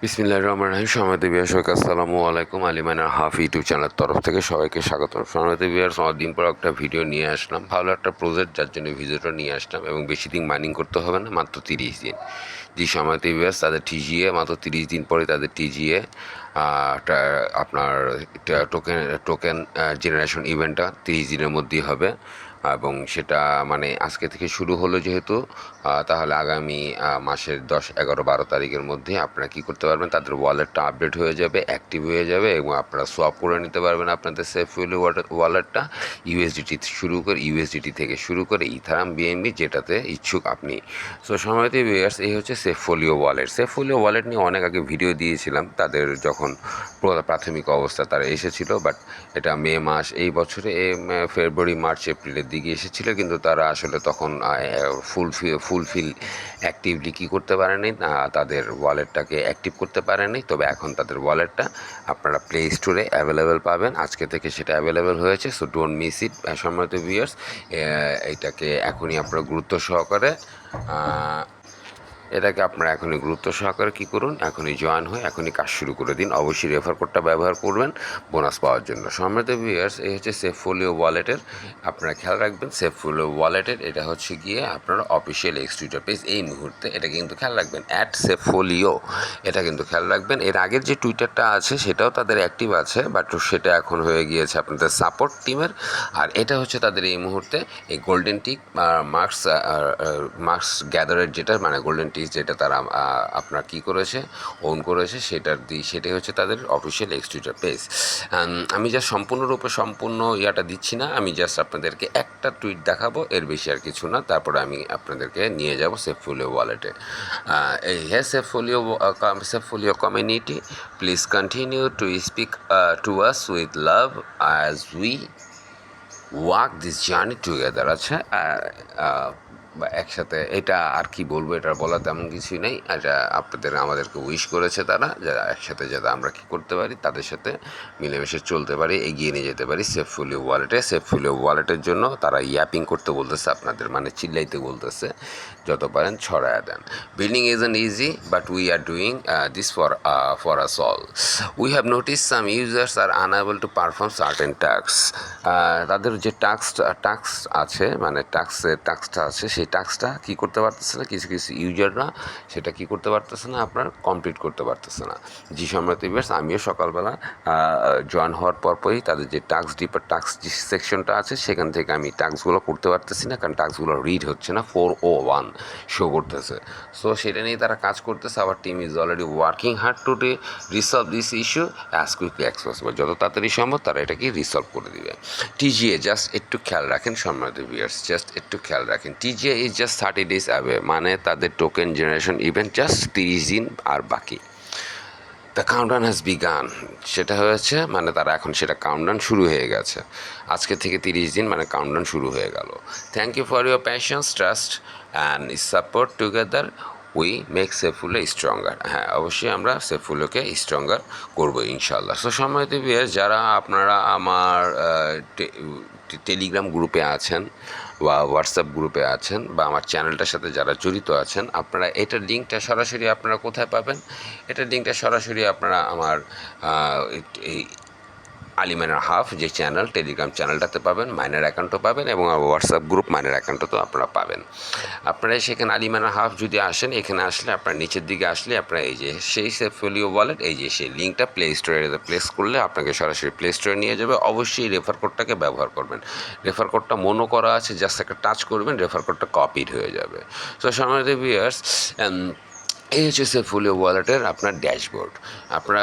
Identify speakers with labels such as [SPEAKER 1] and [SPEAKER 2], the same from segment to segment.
[SPEAKER 1] বিসমিল্লাহির রহমানির রহিম। সম্মানিত ভিউয়ার্স, আসসালামু আলাইকুম। আলিমানার হাফ ইউটিউব চ্যানেলের তরফ থেকে সবাইকে স্বাগতম। সম্মানিত ভিউয়ার্স, অনেকদিন পর একটা ভিডিও নিয়ে আসলাম, ভালো একটা প্রজেক্ট, যার জন্য ভিডিওটা নিয়ে আসলাম। এবং বেশি দিন মাইনিং করতে হবে না, মাত্র 30 দিন। জি সম্মানিত ভিউয়ার্স, তাদের টিজিএ মাত্র 30 দিন পরে তাদের টিজিএ আপনার টোকেন টোকেন জেনারেশন ইভেন্টটা 30 দিনের মধ্যেই হবে। এবং সেটা মানে আজকে থেকে শুরু হলো যেহেতু, তাহলে আগামী মাসের 10, 11, 12 তারিখের মধ্যে আপনারা কী করতে পারবেন, তাদের ওয়ালেটটা আপডেট হয়ে যাবে, অ্যাক্টিভ হয়ে যাবে এবং আপনারা সোয়াপ করে নিতে পারবেন আপনাদের সেফুলি ওয়ালেটটা। ইউএসডিটি থেকে শুরু করে ইথারাম, বিএনবি, যেটাতে ইচ্ছুক আপনি। সো সম্মানিত ভিউয়ার্স, এই হচ্ছে সেফোলিও ওয়ালেট। সেফোলিও ওয়ালেট নিয়ে অনেক আগে ভিডিও দিয়েছিলাম, তাদের যখন প্রাথমিক অবস্থা তারা এসেছিল, বাট এটা মে মাস এই বছরে ফেব্রুয়ারি, মার্চ, এপ্রিলের দিকে এসেছিল, কিন্তু তারা আসলে তখন ফুলফিল অ্যাক্টিভলি কী করতে পারেনি, তাদের ওয়ালেটটাকে অ্যাক্টিভ করতে পারেনি। তবে এখন তাদের ওয়ালেটটা আপনারা প্লে স্টোরে অ্যাভেলেবেল পাবেন, আজকে থেকে সেটা অ্যাভেলেবেল হয়েছে। সো ডোন্ট মিস ইট সম্মানিত ভিউয়ার্স। এটাকে এখনই আপনারা গুরুত্ব সহকারে কী করুন, এখনই জয়েন হয়ে এখনই কাজ শুরু করে দিন। অবশ্যই রেফার কোডটা ব্যবহার করবেন বোনাস পাওয়ার জন্য। সম্মানিত ভিউয়ার্স, এই হচ্ছে সেফোলিও ওয়ালেটের, আপনারা খেয়াল রাখবেন সেফোলিও ওয়ালেটের এটা হচ্ছে গিয়ে আপনার অফিসিয়াল এক্সটুইটার পেজ এই মুহূর্তে। এটা কিন্তু খেয়াল রাখবেন, @সেফোলিও, এটা কিন্তু খেয়াল রাখবেন। এর আগের যে টুইটারটা আছে সেটাও তাদের অ্যাক্টিভ আছে, বাট সেটা এখন হয়ে গিয়েছে আপনাদের সাপোর্ট টিমের। আর এটা হচ্ছে তাদের এই মুহূর্তে এই গোল্ডেন টিক মার্কস গ্যাদারের, যেটা মানে গোল্ডেন টিক যেটা তারা আপনার কী করেছে, ওন করেছে, সেটাই হচ্ছে তাদের অফিসিয়াল এক্সটুইটার পেজ। আমি যা সম্পূর্ণরূপে ইয়াটা দিচ্ছি না, আমি জাস্ট আপনাদেরকে একটা টুইট দেখাবো, এর বেশি আর কিছু না। তারপরে আমি আপনাদেরকে নিয়ে যাব সেফোলিও ওয়ালেটে। এই হ্যাঁ, সেফোলিও community, please continue to speak to us with love as we walk this journey together. আচ্ছা, একসাথে, এটা আর কি বলবো, এটা বলা তেমন কিছুই নেই। এটা আমাদেরকে উইশ করেছে তারা, যারা একসাথে যাতে আমরা কী করতে পারি, তাদের সাথে মিলেমিশে চলতে পারি, এগিয়ে নিয়ে যেতে পারি সেফোলিও ওয়ালেটে। সেফোলিও ওয়ালেটের জন্য তারা ইয়াপিং করতে বলতেছে আপনাদের, মানে চিল্লাইতে বলতেছে, যত পারেন ছড়ায়া দেন। Building isn't easy, but we are doing this for us all. We have notice some users are unable to perform certain task. তাদের যে টাস্ক আছে, মানে টাস্কটা আছে, সেই টাস্কটা কী করতে পারতেছে না, কিছু কিছু ইউজাররা সেটা কী করতে পারতেছে না, আপনার কমপ্লিট করতে পারতেছে না। জি সম্রাট ইউজার্স, আমিও সকালবেলা জয়েন হওয়ার পরপরই তাদের যে টাস্ক সেকশনটা আছে, সেখান থেকে আমি টাস্কগুলো করতে পারতেছি না, কারণ টাস্কগুলো রিড হচ্ছে না, 401 শো করতেছে। সো সেটা নিয়ে তারা কাজ করতেছে। Our team is already working hard to resolve this issue as quickly as possible. যত তাড়াতাড়ি সম্ভব তারা এটাকে রিসলভ করে দিবে। টিজিএ জাস্ট একটু খেয়াল রাখেন সম্মানিত ভিউয়ার্স, জাস্ট একটু খেয়াল রাখেন। TGA is just 30 days away, মানে তাদের টোকেন জেনারেশন ইভেন্ট জাস্ট 30 দিন আর বাকি। দ্য কাউন্টডাউন হ্যাজ বিগান, সেটা হয়েছে, মানে তারা এখন সেটা কাউন্টডাউন শুরু হয়ে গেছে। আজকে থেকে 30 দিন মানে কাউন্টডাউন শুরু হয়ে গেল। Thank you for your passions, trust and support together we make সেফুলো স্ট্রঙ্গার। হ্যাঁ, অবশ্যই আমরা সেফুলোকে স্ট্রঙ্গার করবো ইনশাল্লাহ। সো সম্মানিত ভিউয়ার্স, যারা আপনারা আমার টেলিগ্রাম গ্রুপে আছেন বা হোয়াটসঅ্যাপ গ্রুপে আছেন বা আমার চ্যানেলটার সাথে যারা জড়িত আছেন, আপনারা এটার লিঙ্কটা সরাসরি আপনারা কোথায় পাবেন? এটার লিঙ্কটা সরাসরি আপনারা আমার এই আলিমানার হাফ যে চ্যানেল, টেলিগ্রাম চ্যানেলটাতে পাবেন, মাইনার অ্যাকাউন্টও পাবেন এবং আমার হোয়াটসঅ্যাপ গ্রুপ মাইনার অ্যাকাউন্টও আপনারা পাবেন। আপনারা সেখানে আলিমানার হাফ যদি আসেন, এখানে আসলে আপনার নিচের দিকে আসলে আপনারা এই যে সেই সেফোলিও ওয়ালেট, এই যে সেই লিঙ্কটা প্লে স্টোরে প্লেস করলে আপনাকে সরাসরি প্লে স্টোরে নিয়ে যাবে। অবশ্যই রেফার কোডটাকে ব্যবহার করবেন। রেফার কোডটা মনো করা আছে, জাস্ট একটা টাচ করবেন, রেফার কোডটা কপিড হয়ে যাবে। সো সম্মানিত ভিউয়ার্স, এই হচ্ছে সেফোলিও ওয়ালেটের আপনার ড্যাশবোর্ড। আপনারা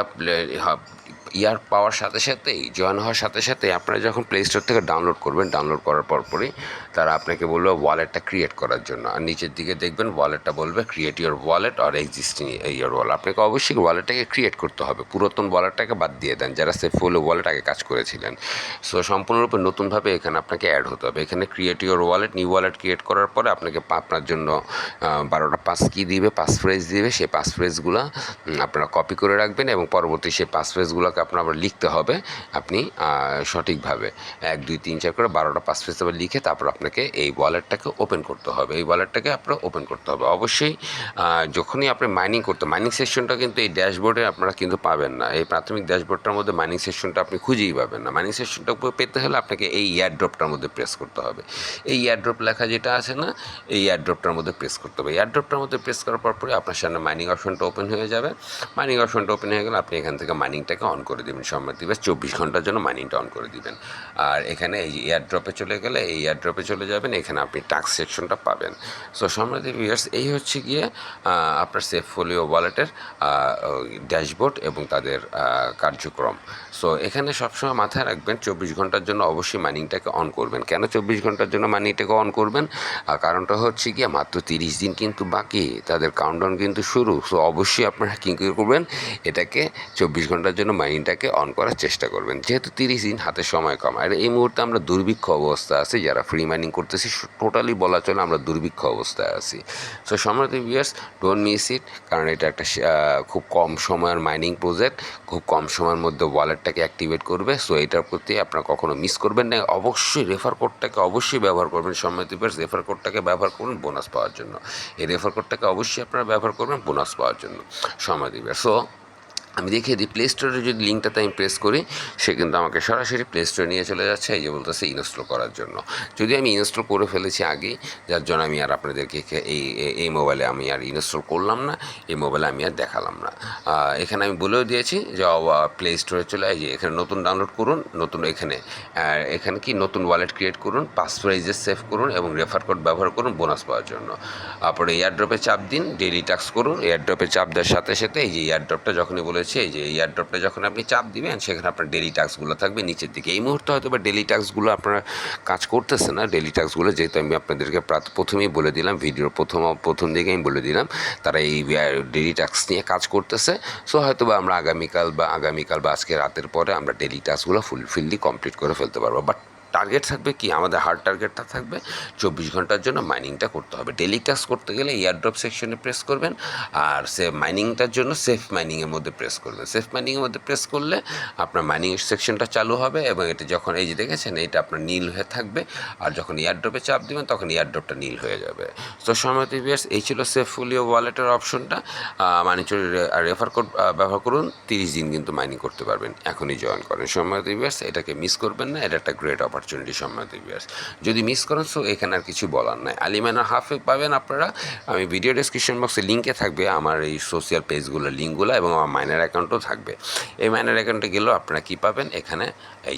[SPEAKER 1] ইয়ার পাওয়ার সাথে সাথেই, জয়েন হওয়ার সাথে সাথে আপনারা যখন প্লে স্টোর থেকে ডাউনলোড করবেন, ডাউনলোড করার পরপরই তারা আপনাকে বলবে ওয়ালেটটা ক্রিয়েট করার জন্য। আর নিচের দিকে দেখবেন ওয়ালেটটা বলবে create your wallet or existing your wallet. আপনাকে অবশ্যই ওয়ালেটটাকে ক্রিয়েট করতে হবে, পুরাতন ওয়ালেটটাকে বাদ দিয়ে দেন যারা সেফোলিও ওয়ালেট আগে কাজ করেছিলেন। সো সম্পূর্ণরূপে নতুনভাবে এখানে আপনাকে অ্যাড হতে হবে। এখানে create your wallet, new wallet create করার পরে আপনাকে আপনার জন্য 12টা পাস কি দিবে, পাস ফ্রেজ দিবে। সেই পাস ফ্রেজগুলো আপনারা কপি করে রাখবেন এবং পরবর্তী সেই পাস ফ্রেজগুলোকে নাম্বারগুলোকে আপনার আবার লিখতে হবে আপনি সঠিকভাবে 1 2 3 4 করে 12টা পাসফ্রেজ আবার লিখে তারপর আপনাকে এই ওয়ালেটটাকে ওপেন করতে হবে। এই ওয়ালেটটাকে আপনার ওপেন করতে হবে অবশ্যই। যখনই আপনি মাইনিং মাইনিং সেকশনটা কিন্তু এই ড্যাশবোর্ডে আপনারা কিন্তু পাবেন না। এই প্রাথমিক ড্যাশবোর্ডটার মধ্যে মাইনিং সেকশনটা আপনি খুঁজেই পাবেন না। মাইনিং সেকশনটা পেতে হলে আপনাকে এই এয়ারড্রপটার মধ্যে প্রেস করতে হবে। এই এয়ারড্রপ লেখা যেটা আছে না, এই এয়ারড্রপটার মধ্যে প্রেস করতে হবে। এয়ারড্রপটার মধ্যে প্রেস করার পরে আপনার সামনে মাইনিং অপশনটা ওপেন হয়ে যাবে। মাইনিং অপশনটা ওপেন হয়ে গেলে আপনি এখান থেকে মাইনিংটাকে অন করে দেবেন। সময় দিবে 24 ঘন্টার জন্য মাইনিংটা অন করে দিবেন। আর এখানে এই এয়ারড্রপে চলে গেলে এই এয়ারড্রপে চলে যাবেন, এখানে আপনি টাস্ক সেকশনটা পাবেন। সো সম্মানিত ভিউয়ার্স, এই হচ্ছে গিয়ে আপনার সেফফোলিও ওয়ালেটের ড্যাশবোর্ড এবং তাদের কার্যক্রম। সো এখানে সবসময় মাথায় রাখবেন 24 ঘন্টার জন্য অবশ্যই মাইনিংটাকে অন করবেন। কেন 24 ঘন্টার জন্য মাইনিংটাকে অন করবেন? কারণটা হচ্ছে গিয়ে মাত্র 30 দিন কিন্তু বাকি, তাদের কাউন্টডাউন কিন্তু শুরু। সো অবশ্যই আপনারা কী করবেন, এটাকে 24 ঘন্টার জন্য মাইনিংটাকে অন করার চেষ্টা করবেন, যেহেতু 30 দিন হাতে সময় কম। আর এই মুহূর্তে আমরা দুর্ভিক্ষ অবস্থা আছি, যারা ফ্রি মাইনিং করতেছি টোটালি বলা চলে আমরা দুর্ভিক্ষ অবস্থায় আছি। সো সম্মানিত ভিউয়ার্স, ডোন্ট মিস ইট, কারণ এটা একটা খুব কম সময়ের মাইনিং প্রজেক্ট, খুব কম সময়ের মধ্যে ওয়ালেটটাকে অ্যাক্টিভেট করবে। সো এটার প্রতি আপনারা কখনো মিস করবেন না। অবশ্যই রেফার কোডটাকে অবশ্যই ব্যবহার করবেন। সম্মানিত ভিউয়ার্স, রেফার কোডটাকে ব্যবহার করুন বোনাস পাওয়ার জন্য। এই রেফার কোডটাকে অবশ্যই আপনারা ব্যবহার করবেন বোনাস পাওয়ার জন্য। সম্মানিত ভিউয়ার্স, সো আমি দেখিয়ে দিই প্লে স্টোরে যদি লিঙ্কটাতে আমি প্রেস করি, সে কিন্তু আমাকে সরাসরি প্লে স্টোরে নিয়ে চলে যাচ্ছে। এই যে বলতেছে ইনস্টল করার জন্য। যদি আমি ইনস্টল করে ফেলেছি আগেই, যার জন্য আমি আর আপনাদেরকে এই মোবাইলে আমি আর ইনস্টল করলাম না, এই মোবাইলে আমি আর দেখালাম না। এখানে আমি বলেও দিয়েছি যে প্লে স্টোরে চলে এই যে এখানে নতুন ডাউনলোড করুন, নতুন এখানে কি নতুন ওয়ালেট ক্রিয়েট করুন, পাসওয়ার্ড সেভ করুন এবং রেফার কোড ব্যবহার করুন বোনাস পাওয়ার জন্য। তারপরে এয়ারড্রপে চাপ দিন, ডেইলি টাস্ক করুন। এয়ারড্রপে চাপ দেওয়ার সাথে সাথে এই যে এয়ারড্রপটা যখনই বলেছি, এই যে এয়ারড্রপটা যখন আপনি চাপ দিবেন, সেখানে আপনার ডেইলি টাস্কগুলো থাকবে নিচের দিকে। এই মুহূর্তে হয়তো বা ডেইলি টাস্কগুলো আপনারা কাজ করতেছে না। ডেইলি টাস্কগুলো যেহেতু আমি আপনাদেরকে প্রথমেই বলে দিলাম, ভিডিওর প্রথম দিকে আমি বলে দিলাম তারা এই ডেইলি টাস্ক নিয়ে কাজ করতেছে। সো হয়তো বা আমরা আগামীকাল বা আজকে রাতের পরে আমরা ডেইলি টাস্কগুলো ফুলফিললি কমপ্লিট করে ফেলতে পারবো। বাট টার্গেট থাকবে কি, আমাদের হার্ড টার্গেটটা থাকবে 24 ঘন্টার জন্য মাইনিংটা করতে হবে। ডেইলি টাস্ক করতে গেলে এয়ারড্রপ সেকশনে প্রেস করবেন, আর মাইনিংটার জন্য সেফ মাইনিংয়ের মধ্যে প্রেস করবেন। সেফ মাইনিংয়ের মধ্যে প্রেস করলে আপনার মাইনিং সেকশনটা চালু হবে এবং এটা যখন এই যে দেখেছেন এটা আপনার নীল হয়ে থাকবে, আর যখন এয়ারড্রপে চাপ দেবেন তখন এয়ারড্রপটা নীল হয়ে যাবে। তো সম্মানিত ভিউয়ার্স, এই ছিল সেফফোলিও ওয়ালেটের অপশনটা। মানিচুরি রেফার কোড ব্যবহার করুন, 30 দিন কিন্তু মাইনিং করতে পারবেন। এখনই জয়েন করেন সম্মানিত ভিউয়ার্স, এটাকে মিস করবেন না, এটা একটা গ্রেট অপরচুনিটি সম্মানিত ভিউয়ার্স। যদি মিস করেন সো এখানে আর কিছু বলার নাই। আলিমানা হাফে পাবেন আপনারা, আমি ভিডিও ডেসক্রিপশন বক্সে লিঙ্কে থাকবে আমার এই সোশ্যাল পেজগুলোর লিঙ্কগুলো এবং আমার মাইনার অ্যাকাউন্টও থাকবে। এই মাইনার অ্যাকাউন্টে গেলেও আপনারা কী পাবেন, এখানে এই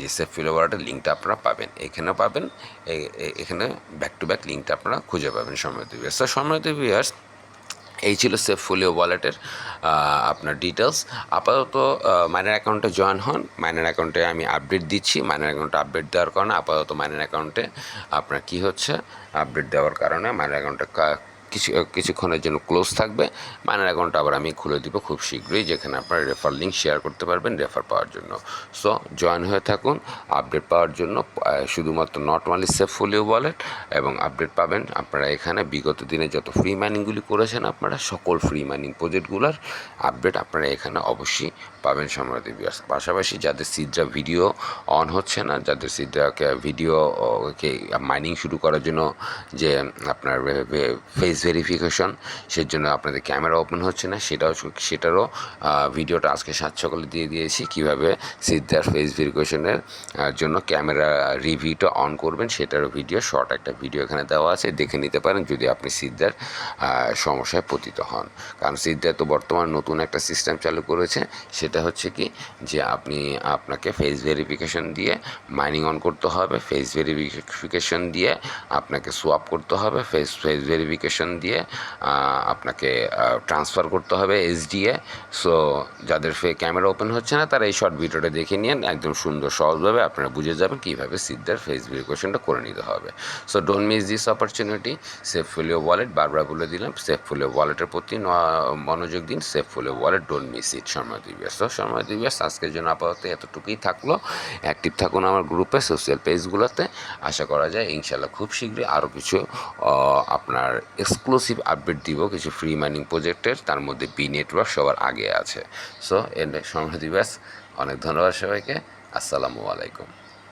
[SPEAKER 1] যে সেফফোলিও ওয়ালেটের লিঙ্কটা আপনারা পাবেন, এখানেও পাবেন। এখানে ব্যাক টু ব্যাক লিঙ্কটা আপনারা খুঁজে পাবেন সম্মানিত ভিউয়ার্স। তো সম্মানিত ভিউয়ার্স, এই ছিল সেফফোলিও ওয়ালেটের আপনার ডিটেলস। আপাতত মাইনার অ্যাকাউন্টে জয়েন হন। মাইনার অ্যাকাউন্টে আমি আপডেট দিচ্ছি। মাইনার অ্যাকাউন্টে আপডেট দেওয়ার কারণে আপাতত মাইনার অ্যাকাউন্টে আপনার কী হচ্ছে, আপডেট দেওয়ার কারণে মাইনার অ্যাকাউন্টে কিছুক্ষণের জন্য ক্লোজ থাকবে। মাইনার অ্যাকাউন্টটা আবার আমি খুলে দিব খুব শীঘ্রই, যেখানে আপনারা রেফার লিঙ্ক শেয়ার করতে পারবেন রেফার পাওয়ার জন্য। সো জয়েন হয়ে থাকুন আপডেট পাওয়ার জন্য। শুধুমাত্র নট অনলি সেফফোলিও ওয়ালেট এবং আপডেট পাবেন আপনারা এখানে। বিগত দিনে যত ফ্রি মাইনিংগুলি করেছেন আপনারা, সকল ফ্রি মাইনিং প্রজেক্টগুলোর আপডেট আপনারা এখানে অবশ্যই পাবেন সম্মানিত ভিউয়ার্স। পাশাপাশি যাদের সিদ্রা ভিডিও অন হচ্ছে না, যাদের সিদ্রাকে ভিডিওকে মাইনিং শুরু করার জন্য যে আপনার ফেস ভেরিফিকেশন, সেজন্য আপনাদের ক্যামেরা ওপেন হচ্ছে না, সেটারও ভিডিওটা আজকে 7 সকালে দিয়ে দিয়েছি, কীভাবে সিদ্ধার ফেস ভেরিফিকেশনের জন্য ক্যামেরা রিভিউটা অন করবেন, সেটারও ভিডিও, শর্ট একটা ভিডিও এখানে দেওয়া আছে, দেখে নিতে পারেন যদি আপনি সিদ্ধার সমস্যায় পতিত হন। কারণ সিদ্ধা তো বর্তমান নতুন একটা সিস্টেম চালু করেছে, সেটা হচ্ছে কি যে আপনাকে ফেস ভেরিফিকেশন দিয়ে মাইনিং অন করতে হবে, ফেস ভেরিফিকেশন দিয়ে আপনাকে সোয়াপ করতে হবে, ফেস ভেরিফিকেশন দিয়ে আপনাকে ট্রান্সফার করতে হবে এসডিএ। সো যাদের ক্যামেরা ওপেন হচ্ছে না তারা এই শর্ট ভিডিওটা দেখে নিন, একদম সুন্দর সহজভাবে আপনারা বুঝে যাবেন কীভাবে সিদ্ধার ফেস ভেরিফিকেশনটা করে নিতে হবে। So don't miss this opportunity. সেফফোলিও ওয়ালেট, বারবার বলে দিলাম, সেফফোলিও ওয়ালেটের প্রতি মনোযোগ দিন। সেফফোলিও ওয়ালেট, ডোন্ট মিস ইট সম্মানিত ভিউয়ার্স। তো সম্মানিত ভিউয়ার্স, আজকের জন্য আপাতত এতটুকুই থাকলো। অ্যাক্টিভ থাকুন আমার গ্রুপে, সোশ্যাল পেজগুলোতে। আশা করা যায় ইনশাল্লাহ খুব শীঘ্রই আরও কিছু আপনার এক্সক্লুসিভ আপডেট দিব কিছু ফ্রি মাইনিং প্রজেক্টের, তার মধ্যে বি নেটওয়ার্ক সবার আগে আছে। সো এর সময় দিবাস, অনেক ধন্যবাদ সবাইকে। আসসালামু আলাইকুম।